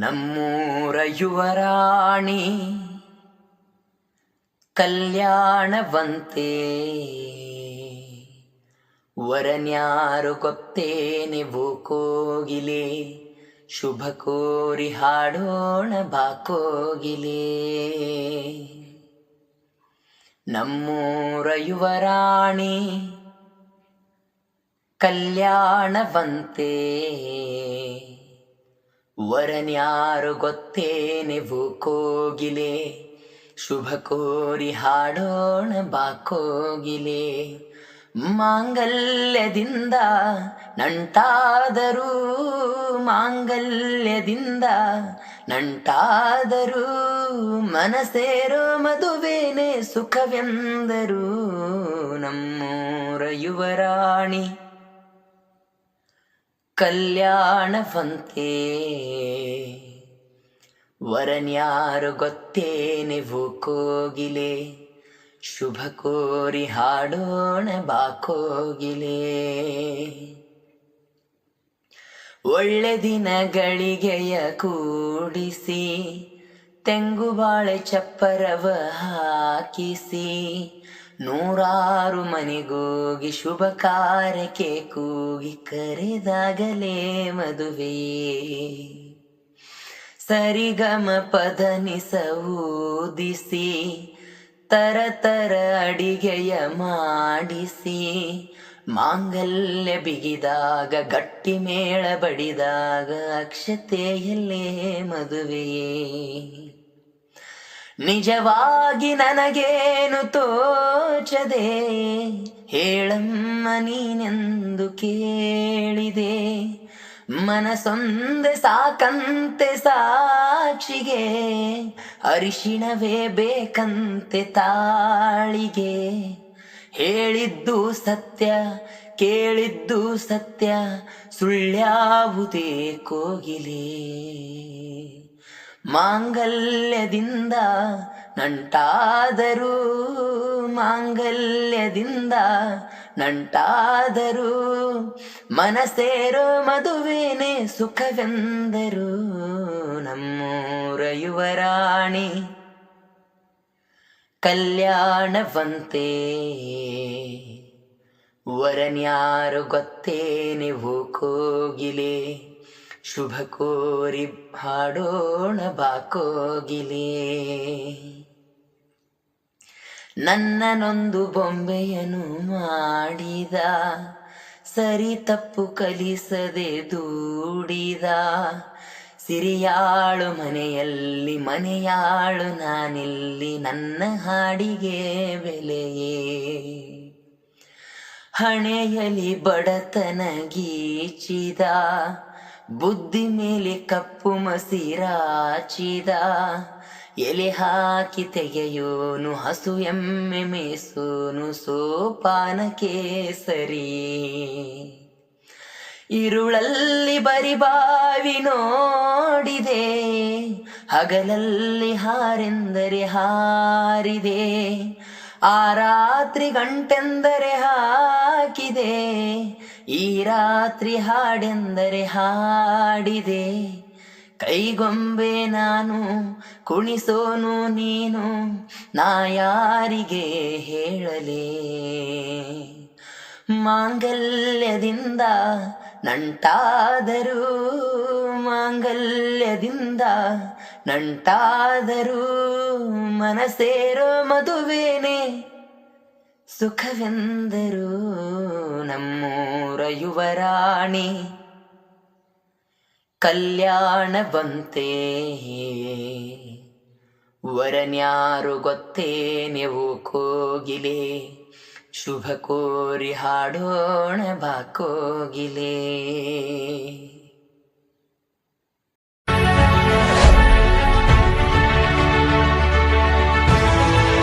ನಮ್ಮೂರ ಯುವರಾಣಿ ಕಲ್ಯಾಣವಂತೆ, ವರನ್ಯಾರು ಗೊತ್ತೇನೆ ಕೋಗಿಲೆ, ಶುಭ ಕೋರಿ ಹಾಡೋಣ ಬಾಕೋಗಿಲೆ. ನಮ್ಮೂರ ಯುವರಾಣಿ ಕಲ್ಯಾಣವಂತೆ, ವರನ್ಯಾರು ಗೊತ್ತೇನೆ ಕೋಗಿಲೆ, ಶುಭ ಕೋರಿ ಹಾಡೋಣ ಬಾಕೋಗಿಲೆ. ಮಾಂಗಲ್ಯದಿಂದ ನಂಟಾದರೂ, ಮಾಂಗಲ್ಯದಿಂದ ನಂಟಾದರೂ, ಮನಸೇರೋ ಮದುವೇನೆ ಸುಖವೆಂದರು. ನಮ್ಮೂರ ಯುವರಾಣಿ ಕಲ್ಯಾಣವಂತೆ, ವರನ್ಯಾರು ಗೊತ್ತೇನೆ ಕೋಗಿಲೆ, ಶುಭ ಕೋರಿ ಹಾಡೋಣ ಬಾಕೋಗಿಲೆ. ಒಳ್ಳೆ ದಿನಗಳಿಗೆಯ ಕೂಡಿಸಿ, ತೆಂಗುಬಾಳೆ ಚಪ್ಪರವ ಹಾಕಿಸಿ, ನೂರಾರು ಮನೆಗೋಗಿ ಶುಭ ಕಾರ್ಯಕ್ಕೆ ಕೂಗಿ ಕರೆದಾಗಲೇ ಮದುವೆ. ಸರಿಗಮ ಪದನಿಸ ಊದಿಸಿ, ತರತರ ಅಡಿಗೆಯ ಮಾಡಿಸಿ, ಮಾಂಗಲ್ಯ ಬಿಗಿದಾಗ ಗಟ್ಟಿ ಮೇಳ ಬಡಿದಾಗ ಅಕ್ಷತೆಯಲ್ಲೇ ಮದುವೆಯೇ. ನಿಜವಾಗಿ ನನಗೇನು ತೋಚದೆ, ಹೇಳಮ್ಮ ನೀನೆಂದು ಕೇಳಿದೆ. ಮನಸೊಂದೆ ಸಾಕಂತೆ ಸಾಕ್ಷಿಗೆ, ಅರಿಶಿಣವೇ ಬೇಕಂತೆ ತಾಳಿಗೆ. ಹೇಳಿದ್ದು ಸತ್ಯ ಕೇಳಿದ್ದು ಸತ್ಯ, ಸುಳ್ಳ್ಯಾವುದೇ ಕೋಗಿಲೆ. ಮಾಂಗಲ್ಯದಿಂದ ನಂಟಾದರೂ, ಮಾಂಗಲ್ಯದಿಂದ ನಂಟಾದರೂ, ಮನಸೇರೋ ಮದುವೇನೆ ಸುಖವೆಂದರು. ನಮ್ಮೂರ ಯುವರಾಣಿ ಕಲ್ಯಾಣವಂತೆ, ವರನ್ಯಾರು ಗೊತ್ತೇನೆ ಕೋಗಿಲೆ, ಶುಭ ಕೋರಿ ಹಾಡೋಣ ಬಾಕೋಗಿಲೆ. ನನ್ನನೊಂದು ಬೊಂಬೆಯನ್ನು ಮಾಡಿದ, ಸರಿ ತಪ್ಪು ಕಲಿಸದೆ ದೂಡಿದ. ಸಿರಿಯಾಳು ಮನೆಯಲ್ಲಿ ಮನೆಯಾಳು ನಾನಿಲ್ಲಿ, ನನ್ನ ಹಾಡಿಗೆ ಬೆಲೆಯೇ. ಹಣೆಯಲ್ಲಿ ಬಡತನ ಗೀಚಿದ, ಬುದ್ಧಿ ಮೇಲೆ ಕಪ್ಪು ಮಸಿರಾಚಿದ. ಎಲೆ ಹಾಕಿ ತೆಗೆಯೋನು ಹಸು ಎಮ್ಮೆ ಮೇಸೋನು, ಸೋಪಾನಕ್ಕೆ ಸರಿ. ಇರುಳಲ್ಲಿ ಬರಿಬಾವಿ ನೋಡಿದೆ, ಹಗಲಲ್ಲಿ ಹಾರೆಂದರೆ ಹಾರಿದೆ. ಆ ರಾತ್ರಿ ಗಂಟೆಂದರೆ ಹಾಕಿದೆ, ಈ ರಾತ್ರಿ ಹಾಡೆಂದರೆ ಹಾಡಿದೆ. ಕೈಗೊಂಬೆ ನಾನು ಕುಣಿಸೋನು ನೀನು, ನಾ ಯಾರಿಗೆ ಹೇಳಲೇ. ಮಾಂಗಲ್ಯದಿಂದ ನಂಟಾದರೂ, ಮಾಂಗಲ್ಯದಿಂದ ನಂಟಾದರೂ, ಮನಸೇರೋ ಮದುವೇನೆ ಸುಖವೆಂದರು. ನಮ್ಮೂರ ಯುವರಾಣಿ ಕಲ್ಯಾಣವಂತೆ, ವರನ್ಯಾರು ಗೊತ್ತೇನೆ ಕೋಗಿಲೆ, ಶುಭ ಕೋರಿ ಹಾಡೋಣ ಬಾಕೋಗಿಲೆ.